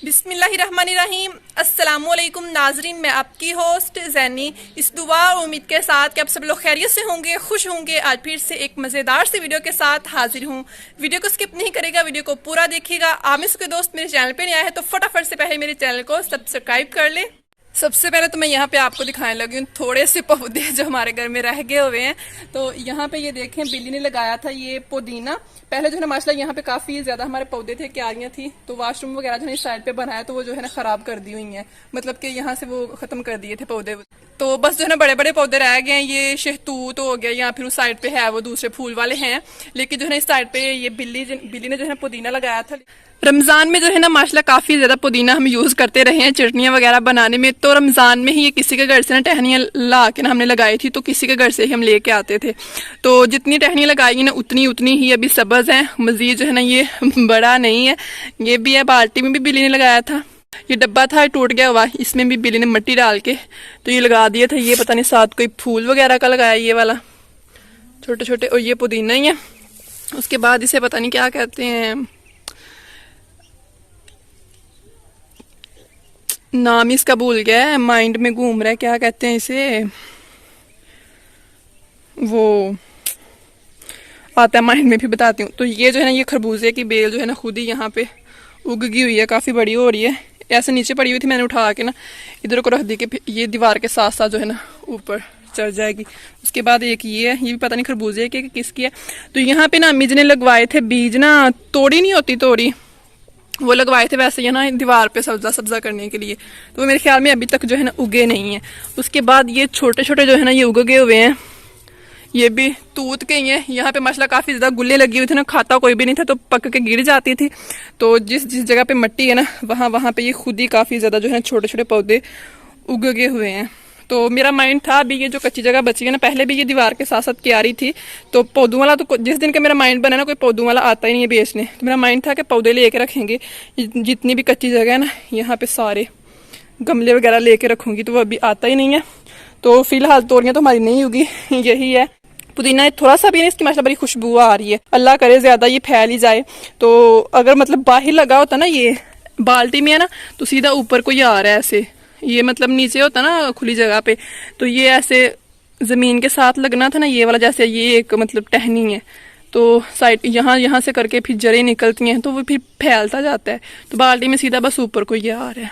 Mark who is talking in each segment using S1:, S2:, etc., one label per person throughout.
S1: बिस्मिल्लाहिर्रहमानिर्रहीम। अस्सलामुअलैकुम नाजरीन, मैं आपकी होस्ट जैनी इस दुआ और उम्मीद के साथ कि आप सब लोग खैरियत से होंगे, खुश होंगे। आज फिर से एक मज़ेदार सी वीडियो के साथ हाजिर हूँ। वीडियो को स्किप नहीं करेगा, वीडियो को पूरा देखिएगा। आप में से कोई दोस्त मेरे चैनल पे नहीं आया है तो फटाफट से पहले मेरे चैनल को सब्सक्राइब कर ले। सबसे पहले तो मैं यहाँ पे आपको दिखाने लगी हूँ थोड़े से पौधे जो हमारे घर में रह गए हुए हैं। तो यहाँ पे ये देखें, बिल्ली ने लगाया था ये पुदीना। पहले जो है ना माशाल्लाह यहाँ पे काफी ज्यादा हमारे पौधे थे, क्यारियां थी, तो वॉशरूम वगैरह जो है इस साइड पे बनाया तो वो जो है ना खराब कर दी हुई है, मतलब कि यहाँ से वो खत्म कर दिए थे पौधे। तो बस जो है ना बड़े बड़े पौधे रह गए हैं। ये शहतूत हो गया, या फिर उस साइड पे है वो दूसरे फूल वाले हैं, लेकिन जो है ना इस साइड पे ये बिल्ली ने जो है ना पुदीना लगाया था। रमजान में जो है ना माशाल्लाह काफी ज्यादा पुदीना हम यूज करते रहे हैं चटनियां वगैरह बनाने में। तो रमजान में ही ये किसी के घर से ना टहनियां ला के ना हमने लगाई थी, तो किसी के घर से ही हम लेके आते थे। तो जितनी टहनियां लगाई ना उतनी ही अभी सब्ज है, मजीद जो है ना ये बड़ा नहीं है। ये भी है, बाल्टी में भी बिल्ली ने लगाया था। ये डब्बा था टूट गया हुआ, इसमें भी बिल्ली ने मिट्टी डाल के तो ये लगा दिया था। ये पता नहीं साथ कोई फूल वगैरह का लगाया, ये वाला छोटे छोटे, और ये पुदीना ही है। उसके बाद इसे पता नहीं क्या कहते हैं, नाम इसका भूल गया है, माइंड में घूम रहा है, क्या कहते हैं इसे, वो आता है माइंड में, भी बताती हूँ। तो ये जो है ना ये खरबूजे की बेल जो है ना खुद ही यहाँ पे उगगी हुई है, काफी बड़ी हो रही है। ऐसे नीचे पड़ी हुई थी, मैंने उठा के ना इधर को रख दी कि ये दीवार के साथ साथ जो है ना ऊपर चढ़ जाएगी। उसके बाद एक ये है, ये भी पता नहीं खरबूजे की किसकी है। तो यहाँ पे ना अम्मी जी ने लगवाए थे बीज, ना तोड़ी नहीं होती, तोड़ी वो लगवाए थे वैसे ही ना दीवार पे सब्जा सब्जा करने के लिए। तो वो मेरे ख्याल में अभी तक जो है ना उगे नहीं है। उसके बाद ये छोटे छोटे जो है ना ये उगे हुए हैं, ये भी तूत के ही हैं। यहाँ पे माशाल्लाह काफी ज्यादा गुल्ले लगी हुई थी ना, खाता कोई भी नहीं था तो पक के गिर जाती थी। तो जिस जिस जगह पे मिट्टी है ना वहां पे ये खुद ही काफी ज्यादा जो है ना छोटे छोटे पौधे उगे हुए हैं। तो मेरा माइंड था अभी ये जो कच्ची जगह बची है ना, पहले भी ये दीवार के साथ साथ क्यारी थी, तो पौधों वाला तो जिस दिन का मेरा माइंड बना ना कोई पौधों वाला आता ही नहीं है बेचने। तो मेरा माइंड था कि पौधे लेके रखेंगे, जितनी भी कच्ची जगह है ना यहाँ पे सारे गमले वगैरह लेके रखूंगी, तो वो अभी आता ही नहीं है। तो फिलहाल तोरियां तो हमारी नहीं होगी, यही है। पुदीना थोड़ा सा भी नहीं, इसकी माशाल्लाह बड़ी खुशबू आ रही है। अल्लाह करे ज्यादा ये फैल ही जाए। तो अगर मतलब बाहर लगा होता ना, ये बाल्टी में है ना, तो सीधा ऊपर को ये आ रहा है ऐसे, ये मतलब नीचे होता ना खुली जगह पे, तो ये ऐसे जमीन के साथ लगना था ना ये वाला, जैसे ये एक मतलब टहनी है, तो साइड यहाँ से करके फिर जड़ें निकलती हैं, तो वो फिर फैलता जाता है। तो बाल्टी में सीधा बस ऊपर को ये आ रहा है।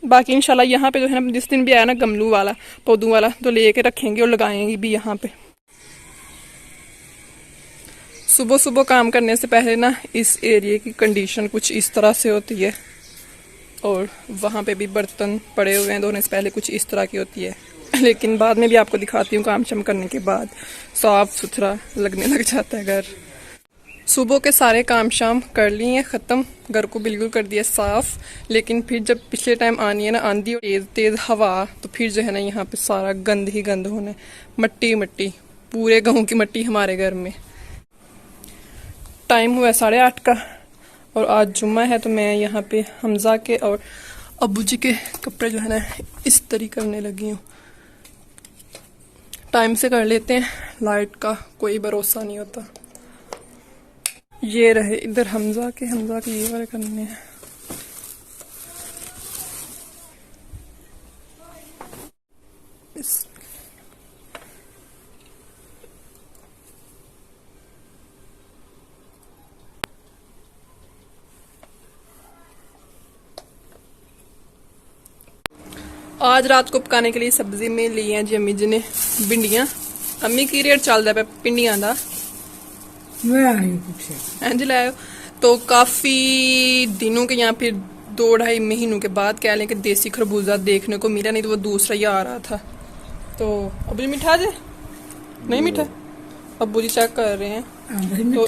S1: बाकी इंशाल्लाह यहाँ पे जो है ना जिस दिन भी आया ना गमलू वाला पौधों वाला, तो लेके रखेंगे और लगाएंगे भी यहाँ पे। सुबह सुबह काम करने से पहले ना इस एरिया की कंडीशन कुछ इस तरह से होती है, और वहाँ पे भी बर्तन पड़े हुए हैं धोने से पहले कुछ इस तरह की होती है। लेकिन बाद में भी आपको दिखाती हूँ, काम शम करने के बाद साफ सुथरा लगने लग जाता है घर। सुबह के सारे काम शाम कर लिए ख़त्म, घर को बिल्कुल कर दिया साफ। लेकिन फिर जब पिछले टाइम आनी है ना आंधी और तेज तेज हवा, तो फिर जो है ना यहाँ पे सारा गंद ही गंद होना है, मट्टी मट्टी, पूरे गाँव की मट्टी हमारे घर में। टाइम हुआ 8:30 का, और आज जुम्मा है, तो मैं यहाँ पे हमजा के और अब्बू जी के कपड़े जो है ना इस्त्री करने लगी हूँ। टाइम से कर लेते हैं, लाइट का कोई भरोसा नहीं होता। ये रहे इधर हमजा के ये वाले करने हैं। आज रात को पकाने के लिए सब्जी में ली है जी अम्मी जी ने भिंडियां। अम्मी की रेट चलता पे भिंडियां दा इंज लायो, तो काफी दिनों के यहाँ फिर 2-2.5 महीनों के बाद कह लें कि देसी खरबूजा देखने को मिला, नहीं तो वो दूसरा ही आ रहा था। तो अब्बू जी मीठा जे नहीं मीठा, अब्बू जी चेक कर रहे हैं। तो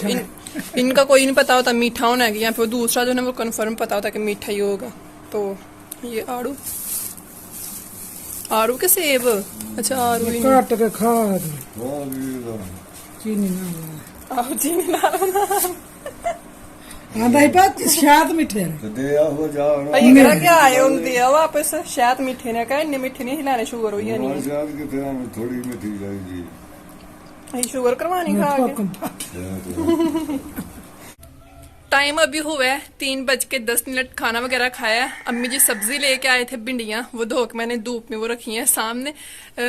S1: इनका कोई नहीं पता होता मीठा होना है कि यहाँ पे दूसरा जो है वो कन्फर्म पता होता कि मीठा ही होगा। तो ये आड़ू के सेब, अच्छा आड़ू
S2: काट के खा चीनी ना हाँ भाई बात शायद मीठे
S1: क्या आए उन दिया वापस शायद मीठे ने कहा इन्ने मीठे नहीं हिलाने, शुगर हुई नहीं,
S3: थोड़ी मीठी जाएगी,
S1: शुगर करवानी खा के। टाइम अभी हुआ है 3:10। खाना वगैरह खाया है। अम्मी जी सब्जी लेके आए थे, भिंडियाँ, वो धो के मैंने धूप में वो रखी हैं सामने,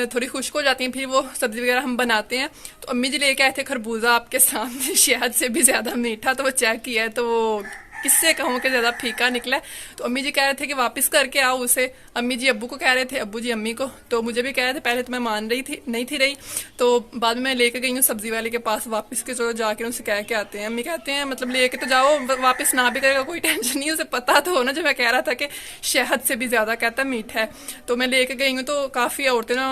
S1: थोड़ी खुश्क हो जाती हैं, फिर वो सब्जी वगैरह हम बनाते हैं। तो अम्मी जी लेके आए थे खरबूजा आपके सामने, शहद से भी ज्यादा मीठा, तो वो चेक किया है तो वो किससे कहूँ कि ज्यादा फीका निकला है। तो अम्मी जी कह रहे थे कि वापस करके आओ उसे। अम्मी जी अब्बू को कह रहे थे, अब्बू जी अम्मी को, तो मुझे भी कह रहे थे। पहले तो मैं मान रही थी, नहीं थी रही, तो बाद में मैं लेके गई हूँ सब्जी वाले के पास वापस के, चलो जाके उनसे कह के आते हैं। अम्मी कहते हैं मतलब लेके तो जाओ, वापस ना भी करेगा कोई टेंशन नहीं, उसे पता तो हो ना, जो मैं कह रहा था कि शहद से भी ज्यादा कहता है मीठा है। तो मैं लेके गई हूँ, तो काफी औरतें ना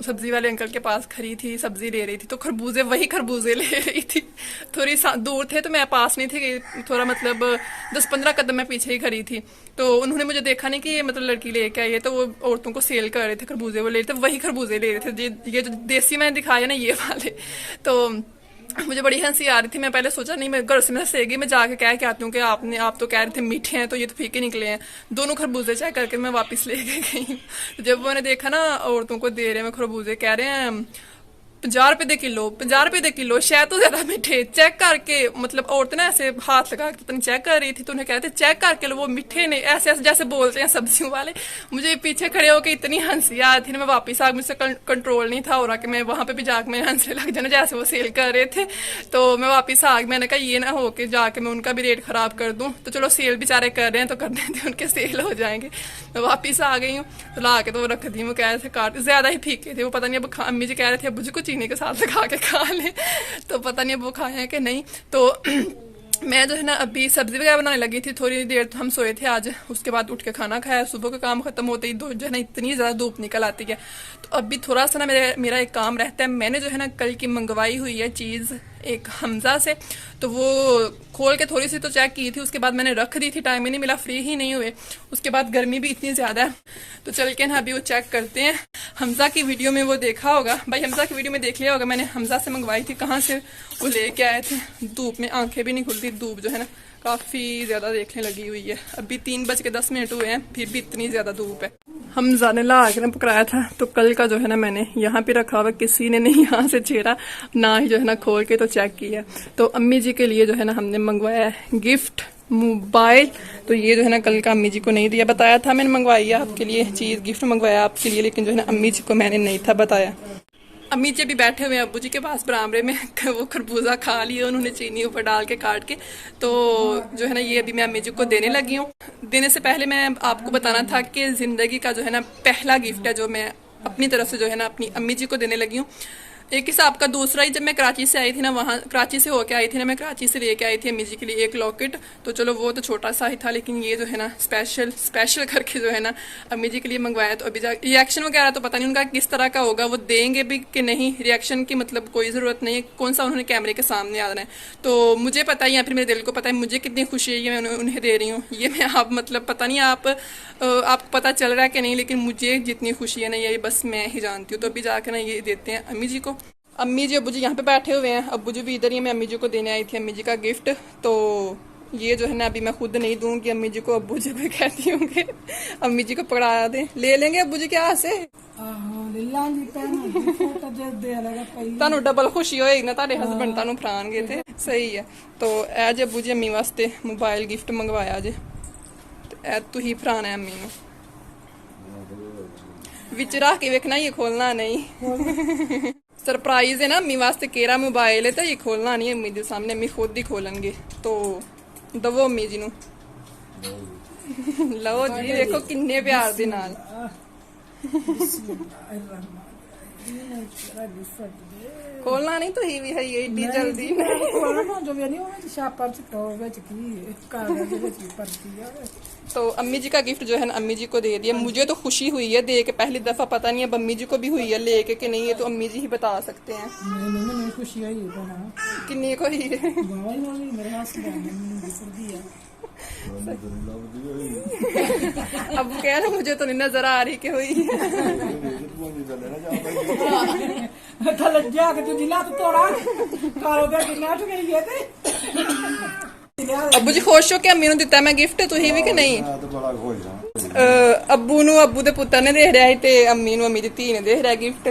S1: सब्जी वाले अंकल के पास खड़ी थी, सब्जी ले रही थी, तो खरबूजे, वही खरबूजे ले रही थी। थोड़ी दूर थे तो मैं पास नहीं थी, थोड़ा मतलब 10-15 कदम मैं पीछे ही खड़ी थी। तो उन्होंने मुझे देखा नहीं कि ये मतलब लड़की लेके आई है, तो वो औरतों को सेल कर रहे थे खरबूजे, वो ले रहे थे, वही खरबूजे ले रहे थे, ये जो देसी मैंने दिखाया ना, ये वाले। तो मुझे बड़ी हंसी आ रही थी। मैं पहले सोचा नहीं, मैं घर से मैं सेगी मैं जाके कह के आती हूँ कि आप तो कह रहे थे मीठे हैं, तो ये तो फीके निकले हैं। दोनों खरबूजे चेक करके मैं वापस लेके गई। तो जब मैंने देखा ना औरतों को दे रहे हैं खरबूजे, कह रहे हैं 50 रुपए दे किलो, 50 रुपए दे किलो, शायद तो ज्यादा मीठे। चेक करके मतलब औरतें ना ऐसे हाथ लगा के पता नहीं चेक कर रही थी, तो उन्हें कहते चेक करके लो, वो मीठे नहीं, ऐसे ऐसे जैसे बोलते हैं सब्जियों वाले। मुझे पीछे खड़े होकर इतनी हंसी आ रही थी ना, मैं वापस आ, मुझसे कंट्रोल नहीं था हो रहा कि मैं वहां पे भी जाके मैं हंसने लग जाना, जैसे वो सेल कर रहे थे। तो मैं वापस आ गई, मैंने कहा ये ना हो के जाके मैं उनका भी रेट खराब कर दूं, तो चलो सेल बेचारे कर रहे हैं तो कर देते, उनके सेल हो जाएंगे। मैं वापिस आ गई हूँ, तो ला के तो वो रख दी, वो कह रहे थे काट, ज्यादा ही फीके थे वो, पता नहीं अब अम्मी जी कह रहे थे अब मुझे चीनी के साथ लगा के खा ले, तो पता नहीं अब वो खाए हैं कि नहीं। तो मैं जो है ना अभी सब्जी वगैरह बनाने लगी थी, थोड़ी देर तो हम सोए थे आज, उसके बाद उठ के खाना खाया। सुबह का काम खत्म होते ही जो है ना इतनी ज्यादा धूप निकल आती है, तो अभी थोड़ा सा ना मेरा एक काम रहता है। मैंने जो है ना कल की मंगवाई हुई है चीज एक हमजा से, तो वो खोल के थोड़ी सी तो चेक की थी, उसके बाद मैंने रख दी थी, टाइम ही नहीं मिला, फ्री ही नहीं हुए। उसके बाद गर्मी भी इतनी ज्यादा है, तो चल के ना अभी वो चेक करते हैं। हमजा की वीडियो में वो देखा होगा भाई, हमजा की वीडियो में देख लिया होगा, मैंने हमजा से मंगवाई थी, कहाँ से वो लेके आए थे। धूप में आंखें भी नहीं खुलती, धूप जो है ना काफी ज्यादा देखने लगी हुई है। अभी 3:10 हुए हैं, फिर भी इतनी ज्यादा धूप है। हमजा ने ला के ना पकड़ाया था, तो कल का जो है ना मैंने यहाँ पे रखा हुआ, किसी ने नहीं यहाँ से छेड़ा, ना ही जो है ना खोल के तो चेक किया। तो अम्मी जी के लिए जो है ना हमने मंगवाया है गिफ्ट मोबाइल, तो ये जो है ना कल का अम्मी जी को नहीं दिया, बताया था मैंने मंगवाई है आपके लिए चीज, गिफ्ट मंगवाया आपके लिए, लेकिन जो है ना अम्मी जी को मैंने नहीं था बताया। अम्मी जी भी बैठे हुए हैं अब्बू जी के पास बरामरे में, वो खरबूजा खा लिया उन्होंने चीनी ऊपर डाल के काट के। तो जो है ना ये अभी मैं अम्मी जी को देने लगी हूँ। देने से पहले मैं आपको बताना था कि जिंदगी का जो है ना पहला गिफ्ट है जो मैं अपनी तरफ से जो है ना अपनी अम्मी जी को देने लगी हूँ। एक हिसाब का दूसरा ही, जब मैं कराची से आई थी ना, वहाँ कराची से होके आई थी ना, मैं कराची से लेके आई थी अम्मी जी के लिए एक लॉकेट, तो चलो वो तो छोटा सा ही था, लेकिन ये जो है ना स्पेशल करके जो है ना अम्मी जी के लिए मंगवाया। तो अभी रिएक्शन वगैरह तो पता नहीं उनका किस तरह का होगा, वो देंगे भी कि नहीं, रिएक्शन की मतलब कोई ज़रूरत नहीं है, कौन सा उन्होंने कैमरे के सामने आना है। तो मुझे पता है या फिर मेरे दिल को पता है मुझे कितनी खुशी है ये मैं उन्हें दे रही हूँ। ये मैं आप मतलब पता नहीं आपको पता चल रहा है कि नहीं, लेकिन मुझे जितनी खुशी है ना ये बस मैं ही जानती हूँ। तो अभी जाकर ना ये देते हैं अम्मी जी को। अम्मी जी अब्बू जी यहाँ पे बैठे हुए हैं, अब्बू जी भी इधर ही, मैं अम्मी जी को देने आई थी अम्मी जी का गिफ्ट। तो ये जो है ना अभी मैं खुद नहीं दूंगी अम्मी जी को, अब्बू जी को कहती होंगे अम्मी जी को पकड़ा दें, ले लेंगे अब्बू जी क्या से, ਤੁਹਾਨੂੰ डबल खुशी होएगी ना, ਤੁਹਾਡੇ ਹਸਬੰਡ ਤੁਹਾਨੂੰ ਫਰਾਣਗੇ ਤੇ ਸਹੀ ਹੈ। तो ਅੱਜ अब्बू जी अम्मी वास्ते मोबाइल गिफ्ट मंगवाया जे, ਤੇ ਤੁਸੀਂ ਫਰਾਣਾ ਹੈ अम्मी ਨੂੰ, ਵਿੱਚ ਰੱਖ ਕੇ ਵੇਖਣਾ, ये खोलना नहीं। सरप्राइज है ना अम्मी वास्ते, केरा मोबाइल है, तो ये खोलना नहीं है अम्मी के सामने, अम्मी खुद ही खोलेंगे। तो दवो अम्मी जी नू, लो जी, देखो किन्ने प्यार दे नाल। खोलना नहीं तो ही भी है एडी जल्दी तो अम्मी जी का गिफ्ट जो है ना अम्मी जी को दे दिया। मुझे तो खुशी हुई है दे के, पहली दफा, पता नहीं अब अम्मी जी को भी हुई है लेके कि नहीं, है तो अम्मी जी ही बता सकते हैं। किन्नी को ही है अब कह रहे मुझे तो नहीं नजर आ रही कि हुई अब्बू जी खुश हो के अम्मी नू दिता मैं गिफ्ट, तुही भी कि नहीं? अब्बू नू अब्बू दे पुत्तर ने दे रहा है ते अम्मी नू अम्मी दी धी ने दे रहा गिफ्ट।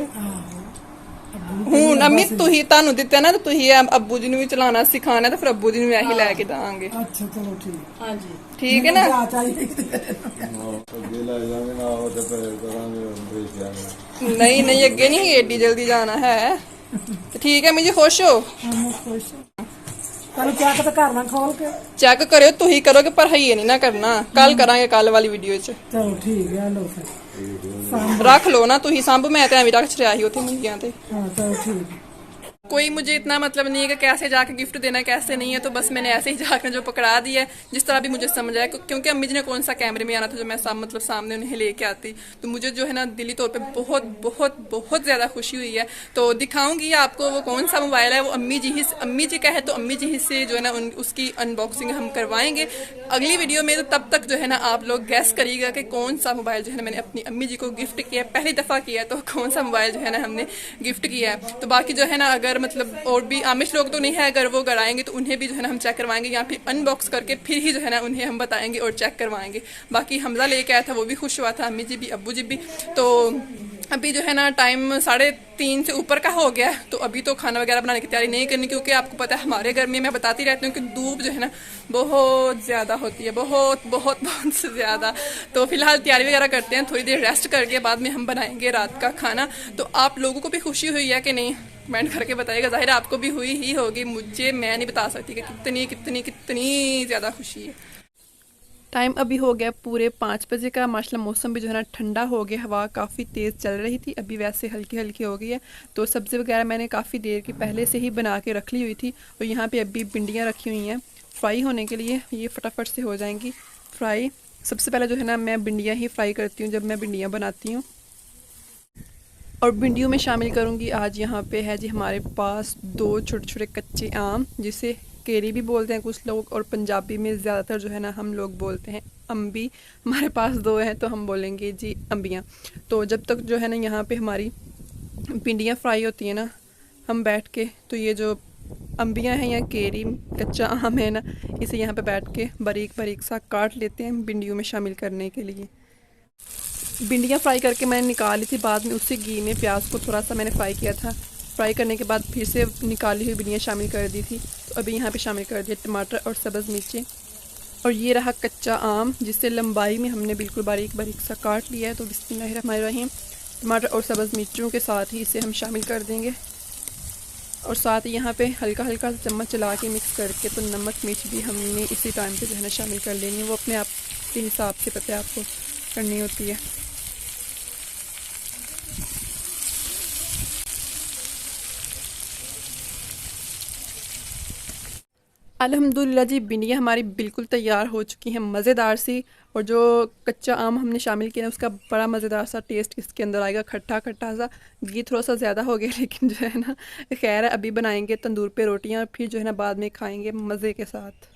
S1: ਹੁਣ ਅਮੀ ਤੁਸੀਂ ਤੁਹਾਨੂੰ ਦਿੱਤਾ ਨਾ, ਤਾਂ ਤੁਸੀਂ ਅੱਬੂ ਜੀ ਨੂੰ ਵੀ ਚਲਾਉਣਾ ਸਿਖਾਣਾ, ਤਾਂ ਫਿਰ ਅੱਬੂ ਜੀ ਨੂੰ ਇਹੀ ਲੈ ਕੇ ਦਾਂਗੇ।
S2: ਅੱਛਾ ਚਲੋ ਠੀਕ।
S4: ਹਾਂਜੀ
S1: ਠੀਕ ਹੈ ਨਾ?
S2: ਜਾ ਚਾਹੀਦੀ
S3: ਅੱਗੇ ਲੈ ਜਾਵਾਂਗੇ ਨਾ ਉਹ ਤੇ ਫਿਰ ਕਰਾਂਗੇ ਦੇਖ ਜਾਵਾਂਗੇ।
S1: ਨਹੀਂ ਨਹੀਂ, ਅੱਗੇ ਨਹੀਂ ਏਡੀ ਜਲਦੀ ਜਾਣਾ ਹੈ। ਤੇ ਠੀਕ ਹੈ ਅਮੀ ਜੀ, ਖੁਸ਼ ਹੋ?
S2: ਮੈਂ ਖੁਸ਼ ਕੱਲ ਚੈੱਕ ਤਾਂ ਕਰਨਾ ਖੋਲ ਕੇ।
S1: ਚੈੱਕ ਕਰਿਓ, ਤੁਸੀਂ ਕਰੋਗੇ ਪਰ ਹਈਏ ਨਹੀਂ ਨਾ ਕਰਨਾ। ਕੱਲ ਕਰਾਂਗੇ, ਕੱਲ ਵਾਲੀ ਵੀਡੀਓ 'ਚ।
S2: ਚਲੋ ਠੀਕ ਹੈ, ਲੋ ਫਿਰ
S1: ਰੱਖ ਲਓ ਨਾ ਤੁਸੀਂ ਸੰਭ, मैं तो ਐਵੇਂ ਰੱਖ ਛੜਿਆ ਸੀ ਉੱਥੇ ਮੁੰਗੀਆਂ ਤੇ।
S2: हाँ चलो ठीक।
S1: कोई मुझे इतना मतलब नहीं है कि कैसे जाके गिफ्ट देना कैसे नहीं है, तो बस मैंने ऐसे ही जाकर जो पकड़ा दिया है, जिस तरह भी मुझे समझ आया। क्योंकि अम्मी जी ने कौन सा कैमरे में आना था जो मैं मतलब सामने उन्हें लेके आती, तो मुझे जो है ना दिली तौर पे बहुत बहुत बहुत ज़्यादा खुशी हुई है। तो दिखाऊंगी आपको वो कौन सा मोबाइल है। वो अम्मी जी का है, तो अम्मी जी से जो है ना उसकी अनबॉक्सिंग हम करवाएंगे अगली वीडियो में। तो तब तक जो है ना आप लोग गैस करिएगा कि कौन सा मोबाइल जो है ना मैंने अपनी अम्मी जी को गिफ्ट किया है, पहली दफ़ा किया है, तो कौन सा मोबाइल जो है ना हमने गिफ्ट किया है। तो बाकी जो है ना अगर मतलब और भी आमिश लोग तो नहीं है, अगर वो घर आएंगे तो उन्हें भी जो है ना हम चेक करवाएंगे, या फिर अनबॉक्स करके फिर ही जो है ना उन्हें हम बताएंगे और चेक करवाएंगे। बाकी हमजा लेके आया था, वो भी खुश हुआ था, अम्मी जी भी अब्बू जी भी। तो अभी जो है ना टाइम 3:30 से ऊपर का हो गया, तो अभी तो खाना वगैरह बनाने की तैयारी नहीं करनी, क्योंकि आपको पता है हमारे घर में, मैं बताती रहती हूँ कि धूप जो है ना बहुत ज़्यादा होती है, बहुत बहुत बहुत से ज़्यादा। तो फिलहाल तैयारी वगैरह करते हैं, थोड़ी देर रेस्ट करके बाद में हम बनाएंगे रात का खाना। तो आप लोगों को भी खुशी हुई है कि नहीं, कमेंट करके बताइएगा। जाहिर आपको भी हुई ही होगी, मुझे मैं नहीं बता सकती कि कितनी कितनी कितनी ज़्यादा खुशी है। टाइम अभी हो गया पूरे 5 बजे का। माशाल्लाह मौसम भी जो है ना ठंडा हो गया, हवा काफ़ी तेज़ चल रही थी, अभी वैसे हल्की हल्की हो गई है। तो सब्ज़ी वगैरह मैंने काफ़ी देर की पहले से ही बना के रख ली हुई थी, और यहाँ पे अभी भिंडियाँ रखी हुई हैं फ्राई होने के लिए। ये फटाफट से हो जाएंगी फ्राई। सबसे पहले जो है ना मैं भिंडियाँ ही फ्राई करती हूँ जब मैं भिंडियाँ बनाती हूँ। और भिंडियों में शामिल करूँगी आज यहाँ पे है जी हमारे पास 2 छोटे छोटे कच्चे आम, जिसे केरी भी बोलते हैं कुछ लोग, और पंजाबी में ज़्यादातर जो है ना हम लोग बोलते हैं अम्बी। हमारे पास 2 हैं तो हम बोलेंगे जी अम्बियाँ। तो जब तक जो है ना यहाँ पे हमारी भिंडियाँ फ्राई होती हैं ना, हम बैठ के, तो ये जो अम्बियाँ हैं या केरी कच्चा आम है ना, इसे यहाँ पे बैठ के बारीक बारीक सा काट लेते हैं भिंडियों में शामिल करने के लिए। भिंडियाँ फ्राई करके मैंने निकाली थी, बाद में उसी घी में प्याज को थोड़ा सा मैंने फ्राई किया था। फ्राई करने के बाद फिर से निकाली हुई भिंडियाँ शामिल कर दी थी। तो अभी यहाँ पे शामिल कर दिया टमाटर और सब्ज़ मिर्चें, और ये रहा कच्चा आम, जिसे लंबाई में हमने बिल्कुल बारीक बारीक सा काट लिया है। तो बिस्मिल्लाहिर्रहमानिर्रहीम, टमाटर और सब्ज़ मिर्चों के साथ ही इसे हम शामिल कर देंगे, और साथ ही यहाँ पे हल्का हल्का चम्मच चला के मिक्स करके, तो नमक मिर्च भी हमने इसी टाइम पे जो है ना शामिल कर लेनी है। वो अपने आप के हिसाब से पता है आपको करनी होती है। अल्हम्दुलिल्लाह जी, भिंडियाँ हमारी बिल्कुल तैयार हो चुकी हैं, मज़ेदार सी। और जो कच्चा आम हमने शामिल किया है उसका बड़ा मज़ेदार सा टेस्ट इसके अंदर आएगा, खट्टा खट्टा सा। घी थोड़ा सा ज़्यादा हो गया, लेकिन जो है ना खैर है, अभी बनाएंगे तंदूर पे रोटियाँ, और फिर जो है ना बाद में खाएंगे मज़े के साथ।